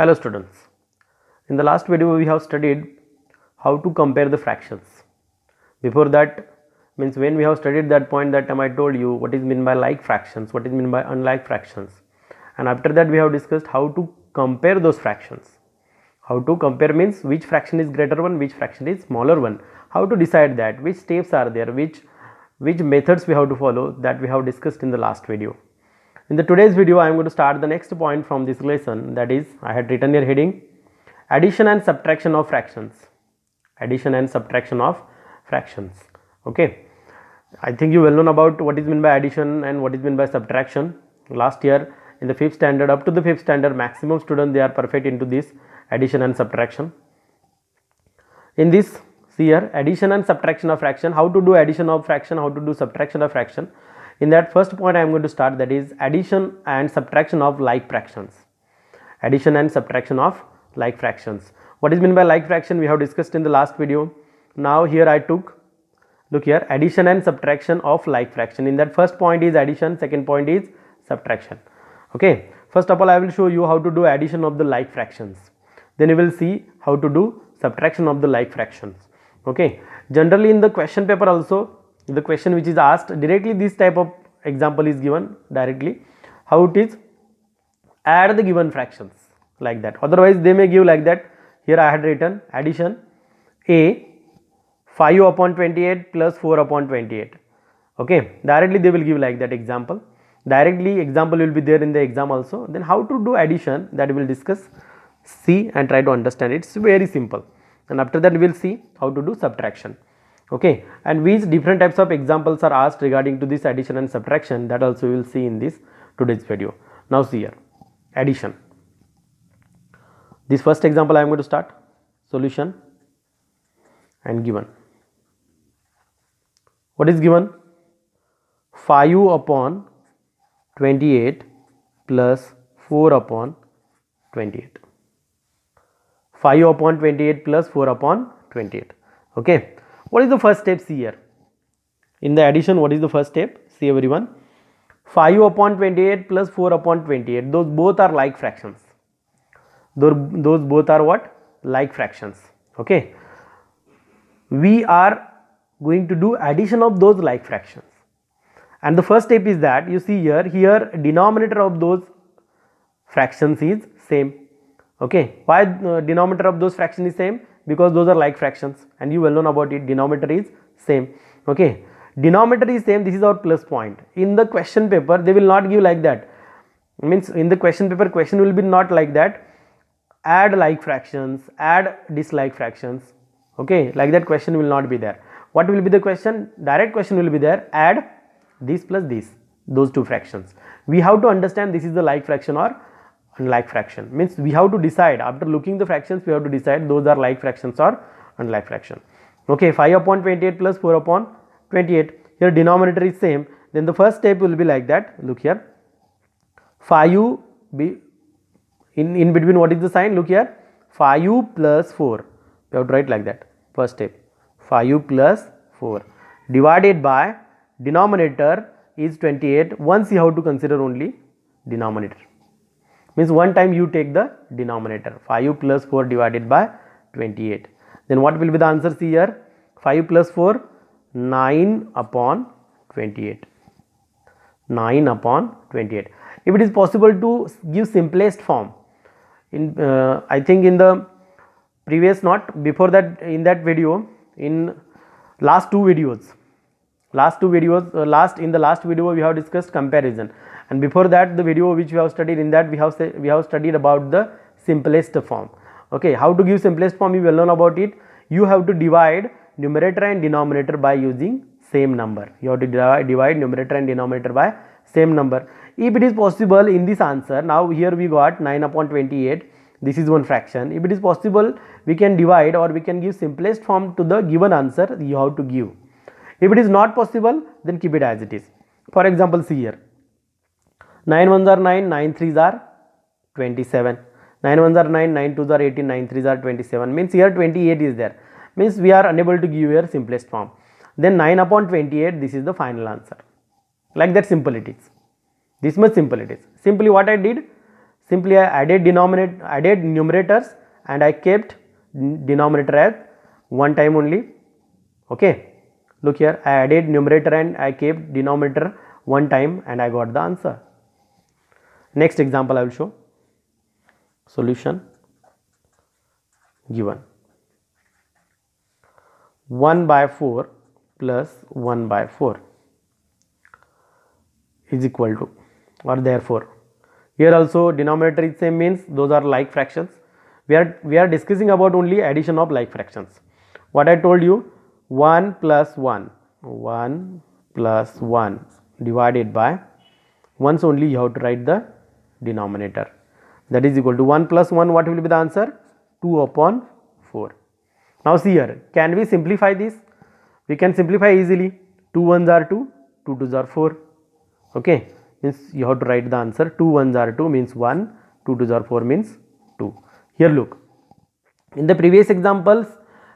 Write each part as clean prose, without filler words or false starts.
Hello students, in the last video we have studied how to compare the fractions. Before that, means when we have studied that point, that time I told you what is meant by like fractions, what is meant by unlike fractions, and after that we have discussed how to compare those fractions. How to compare means which fraction is greater one, which fraction is smaller one, how to decide that, which steps are there, which methods we have to follow, that we have discussed in the last video. In the today's video I am going to start the next point from this lesson, that is I had written here heading addition and subtraction of fractions. Addition and subtraction of fractions. Okay, I think you well known about what is meant by addition and what is meant by subtraction. Last year in the 5th standard, up to the 5th standard, maximum students they are perfect into this addition and subtraction. In this, see here, addition and subtraction of fraction, how to do addition of fraction, how to do subtraction of fraction. In that first point I am going to start, that is addition and subtraction of like fractions. Addition and subtraction of like fractions. What is meant by like fraction we have discussed in the last video. Now here I took, look here, addition and subtraction of like fraction. In that first point is addition, second point is subtraction. Okay, first of all I will show you how to do addition of the like fractions. Then you will see how to do subtraction of the like fractions. Okay, generally in the question paper also, the question which is asked directly, this type of example is given directly, how it is add the given fractions like that. Otherwise they may give like that. Here I had written addition a 5 upon 28 plus 4 upon 28. Okay, directly they will give like that example. Directly example will be there in the exam also. Then how to do addition, that we will discuss, see and try to understand. It's very simple. And after that we will see how to do subtraction. Okay, and which different types of examples are asked regarding to this addition and subtraction, that also we will see in this today's video. Now see here, addition. This first example I am going to start, solution and given. What is given? 5 upon 28 plus 4 upon 28. 5 upon 28 plus 4 upon 28. Okay. What is the first step? See here. In the addition, what is the first step? See everyone. 5 upon 28 plus 4 upon 28. Those both are like fractions. Those both are what? Like fractions. Okay. We are going to do addition of those like fractions. And the first step is that you see here denominator of those fractions is same. Okay. Why denominator of those fractions is same? Because those are like fractions and you well known about it, denominator is same. Okay, denominator is same, this is our plus point. In the question paper they will not give like that, means in the question paper question will be not like that, add like fractions, add dislike fractions. Okay, like that question will not be there. What will be the question? Direct question will be there, add this plus this, those two fractions. We have to understand this is the like fraction or unlike fraction, means we have to decide after looking the fractions, we have to decide those are like fractions or unlike fraction. Okay, 5 upon 28 plus 4 upon 28, here denominator is same, then the first step will be like that. Look here, 5 be in between, what is the sign? Look here, 5 plus 4, we have to write like that. First step, 5 plus 4 divided by denominator is 28. Once you have to consider only denominator, means one time you take the denominator, 5 plus 4 divided by 28. Then what will be the answer? See here, 5 plus 4, 9 upon 28. 9 upon 28. If it is possible to give simplest form, in I think in the previous, not before that, in that video, in last two videos, in the last video we have discussed comparison, and before that the video which we have studied, in that we have studied about the simplest form. Okay, how to give simplest form, you will learn about it. You have to divide numerator and denominator by using same number. You have to divide numerator and denominator by same number. If it is possible in this answer, now here we got 9 upon 28, this is one fraction. If it is possible, we can divide or we can give simplest form to the given answer you have to give. If it is not possible, then keep it as it is. For example, see here, 9 ones are 9, 9 threes are 27, 9 ones are 9, 9 twos are 18, 9 threes are 27, means here 28 is there, means we are unable to give here simplest form. Then 9 upon 28, this is the final answer. Like that simple it is, this much simple it is. Simply what I did, Simply I added numerators and I kept denominator at one time only. Okay, look here, I added numerator and I kept denominator one time and I got the answer. Next example I will show. Solution given 1 by 4 plus 1 by 4 is equal to, or therefore, here also denominator is same, means those are like fractions. We are discussing about only addition of like fractions. What I told you, 1 plus 1 divided by, once only you have to write the denominator, that is equal to 1 plus 1, what will be the answer? 2 upon 4. Now see here, can we simplify this? We can simplify easily. 2 ones are 2, 2 twos are 4. Okay, means you have to write the answer. 2 ones are 2 means 1, 2 twos are 4 means 2. Here look, in the previous examples,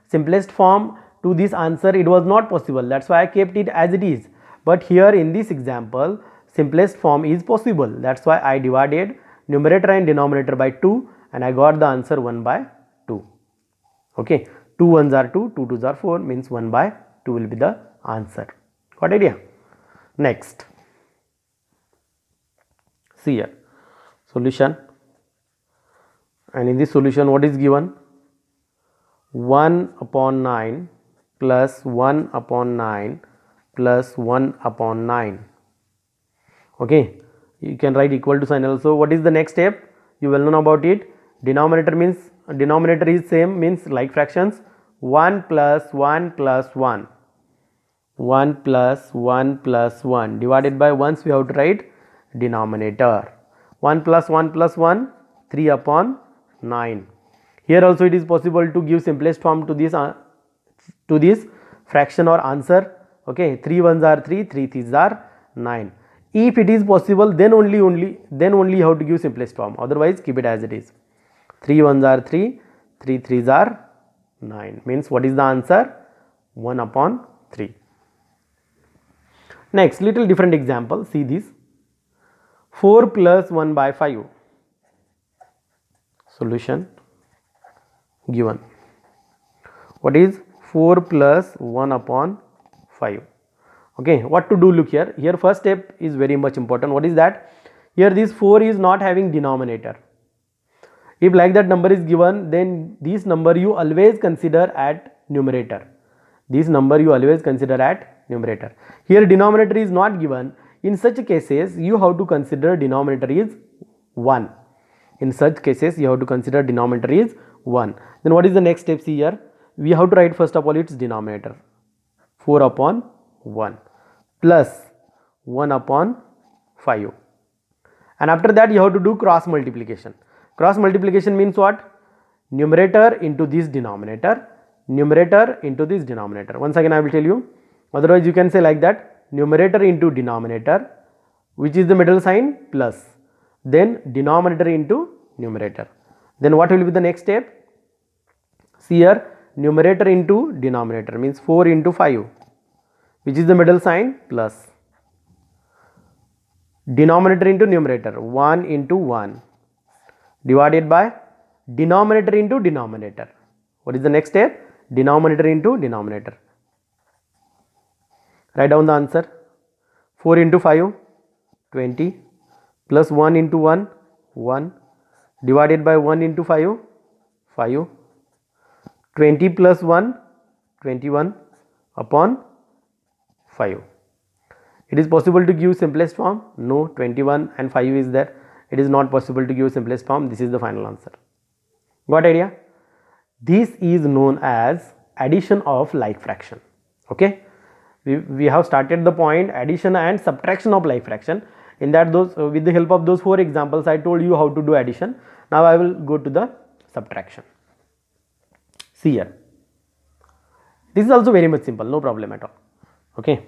simplest form to this answer it was not possible, that's why I kept it as it is. But here in this example, simplest form is possible, that's why I divided numerator and denominator by 2 and I got the answer 1 by 2. Okay, 2 ones are 2, 2 twos are 4 means 1 by 2 will be the answer. Got idea? Next, see here, solution, and in this solution what is given? 1 upon 9 plus 1 upon 9 plus 1 upon 9. Okay, you can write equal to sign also. What is the next step? You will know about it. Denominator is same, means like fractions. 1 plus 1 plus 1, 1 plus 1 plus 1 divided by, once we have to write denominator. 1 plus 1 plus 1, 3 upon 9. Here also it is possible to give simplest form to this fraction or answer. Okay, 3 ones are 3, 3 threes are 9. If it is possible, then only you have to give simplest form, otherwise keep it as it is. 3 ones are 3, 3 threes are 9, means what is the answer? 1 upon 3. Next, little different example, see this. 4 plus 1 by 5. Solution given. What is 4 plus 1 upon 5? Okay, what to do? Look here. Here first step is very much important. What is that? Here this 4 is not having denominator. If like that number is given, then this number you always consider at numerator. This number you always consider at numerator. Here denominator is not given. In such cases, you have to consider denominator is 1. In such cases, you have to consider denominator is 1. Then what is the next step? See here, we have to write first of all its denominator. 4 upon 1 plus 1 upon 5. And after that you have to do cross multiplication. Cross multiplication means what? Numerator into this denominator, numerator into this denominator. Once again I will tell you, otherwise you can say like that, numerator into denominator, which is the middle sign, plus, then denominator into numerator. Then what will be the next step? See here, numerator into denominator means 4 into 5, which is the middle sign, plus, denominator into numerator 1 into 1 divided by denominator into denominator. What is the next step? Denominator into denominator. Write down the answer. 4 into 5, 20, plus 1 into 1, 1, divided by 1 into 5, 5, 20 plus 1, 21 upon 5. It is possible to give simplest form? No, 21 and 5 is there. It is not possible to give simplest form. This is the final answer. Got idea? This is known as addition of like fraction. Okay, we have started the point addition and subtraction of like fraction. In that, with the help of those 4 examples, I told you how to do addition. Now I will go to the subtraction. See here, this is also very much simple, no problem at all. Okay,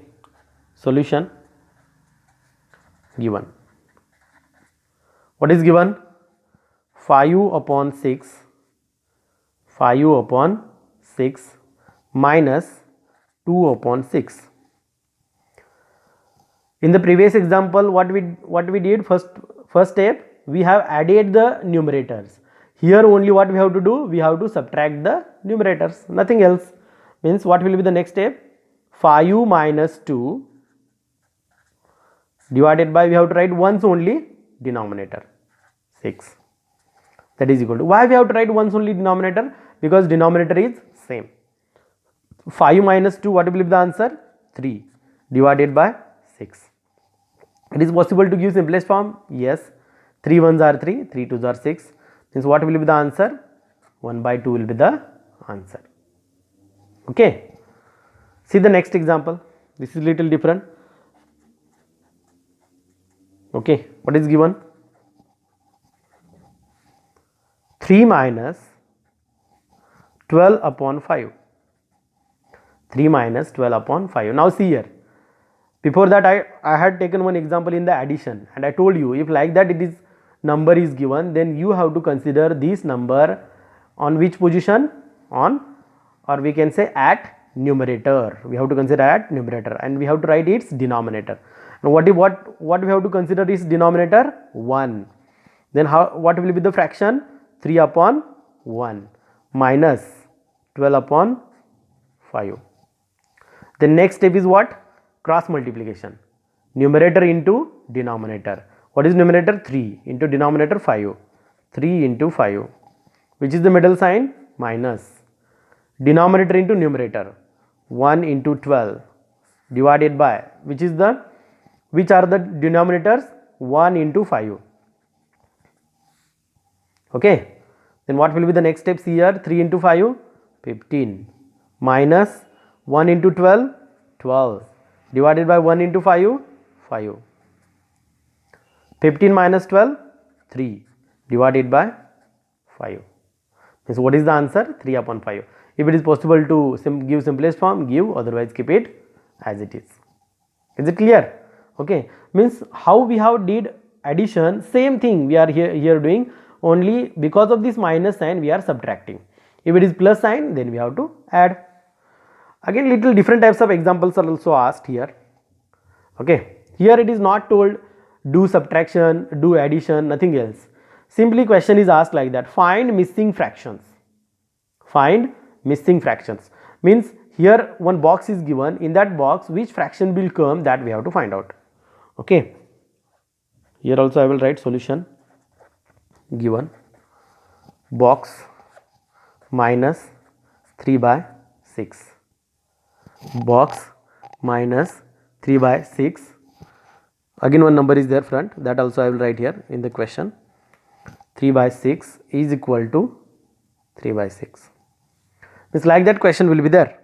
solution given. What is given? 5 upon 6, 5 upon 6 minus 2 upon 6. In the previous example, what we did, first step, we have added the numerators. Here only what we have to do, we have to subtract the numerators, nothing else. Means what will be the next step? 5 minus 2 divided by, we have to write once only denominator, 6. That is equal to, why we have to write once only denominator? Because denominator is same. 5 minus 2, what will be the answer? 3 divided by 6. It is possible to give simplest form? Yes. 3 ones are 3, 3 twos are 6. Means what will be the answer? 1 by 2 will be the answer. Okay. See the next example. This is little different. Okay. What is given? 3 minus 12 upon 5. 3 minus 12 upon 5. Now see here. Before that I had taken one example in the addition, and I told you if like that it is number is given, then you have to consider this number on which position? On, or we can say at numerator. We have to consider at numerator, and we have to write its denominator. Now what we have to consider is denominator? 1. Then what will be the fraction? 3 upon 1 minus 12 upon 5. The next step is what? Cross multiplication. Numerator into denominator. What is numerator? 3 into denominator 5. 3 into 5. Which is the middle sign? Minus. Denominator into numerator. 1 into 12 divided by, which are the denominators? 1 into 5. Okay. Then what will be the next steps here? 3 into 5, 15 minus 1 into 12, 12 divided by 1 into 5, 5. 15 minus 12, 3 divided by 5. Means what is the answer? 3 upon 5. If it is possible to give simplest form, give, otherwise keep it as it is. Is it clear? Okay. Means how we have did addition, same thing we are here doing, only because of this minus sign we are subtracting. If it is plus sign, then we have to add. Again, little different types of examples are also asked here. Okay. Here it is not told do subtraction, do addition, nothing else. Simply question is asked like that. Find missing fractions. Find missing fractions. Means here one box is given. In that box, which fraction will come, that we have to find out. Okay. Here also I will write solution. Given box minus 3 by 6. Box minus 3 by 6. Again one number is there front, that also I will write here in the question. 3 by 6 is equal to 3 by 6. Means like that question will be there.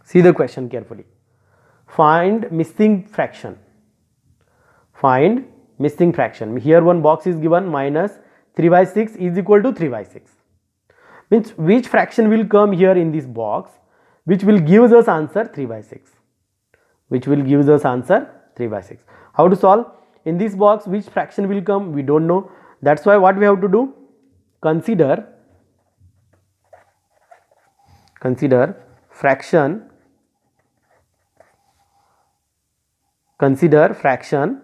See the question carefully. Find missing fraction. Find missing fraction. Here one box is given, minus 3 by 6 is equal to 3 by 6. Means which fraction will come here in this box, which will give us answer 3 by 6. Which will give us answer 3 by 6. How to solve? In this box which fraction will come, we don't know. That's why what we have to do? Consider fraction. Consider fraction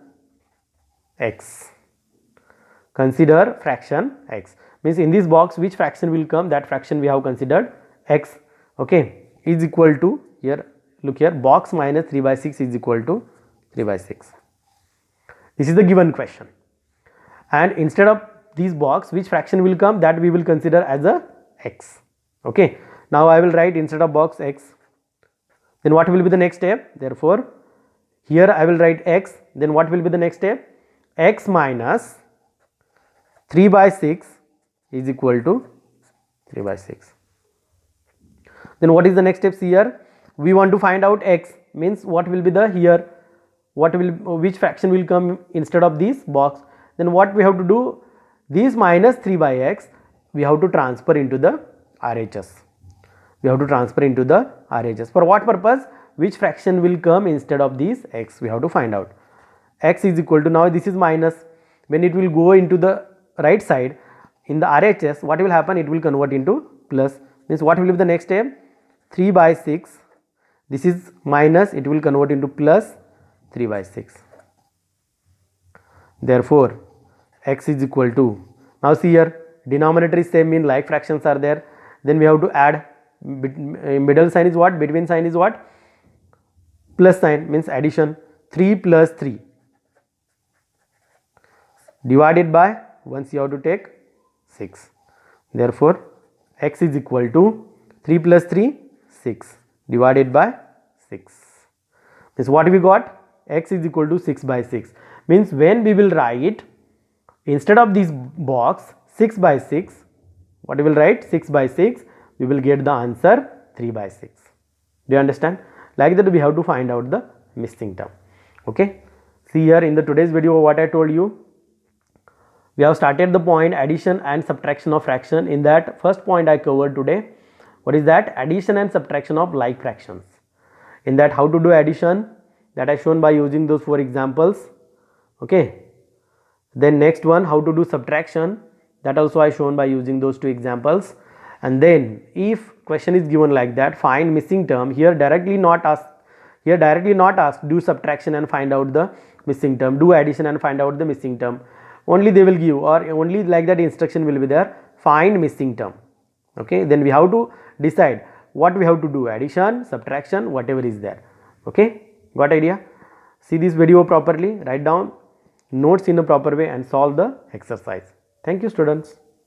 x. Consider fraction x. Means in this box which fraction will come, that fraction we have considered x. Okay, is equal to, here look here, box minus 3 by 6 is equal to 3 by 6. This is the given question, and instead of this box which fraction will come, that we will consider as a x. Okay, now I will write instead of box x. Then what will be the next step? Therefore here I will write x. Then what will be the next step? X minus 3 by 6 is equal to 3 by 6. Then what is the next steps here? We want to find out x, means what will be the here, which fraction will come instead of this box. Then what we have to do? This minus 3 by x we have to transfer into the RHS. We have to transfer into the RHS. For what purpose? Which fraction will come instead of this x, we have to find out. X is equal to, now this is minus, when it will go into the right side in the RHS, what will happen? It will convert into plus. Means what will be the next step? 3 by 6, this is minus, it will convert into plus 3 by 6. Therefore x is equal to, now see here, denominator is same, mean like fractions are there, then we have to add, middle sign is what, between sign is what, plus sign, means addition. 3 plus 3 divided by, once you have to take 6, therefore x is equal to 3 plus 3 6 divided by 6, means what we got, x is equal to 6 by 6, means when we will write instead of this box 6 by 6, what we will write, 6 by 6, we will get the answer 3 by 6. Do you understand? Like that we have to find out the missing term. Okay, see here in the today's video what I told you, we have started the point addition and subtraction of fraction. In that first point I covered today, what is that, addition and subtraction of like fractions. In that how to do addition, that I shown by using those 4 examples. Okay, then next one, how to do subtraction, that also I shown by using those 2 examples. And then if question is given like that, find missing term, here directly not asked, do subtraction and find out the missing term, do addition and find out the missing term, only they will give, or only like that instruction will be there, find missing term. Okay, then we have to decide what we have to do, addition, subtraction, whatever is there. Okay, got idea? See this video properly, write down notes in a proper way and solve the exercise. Thank you students.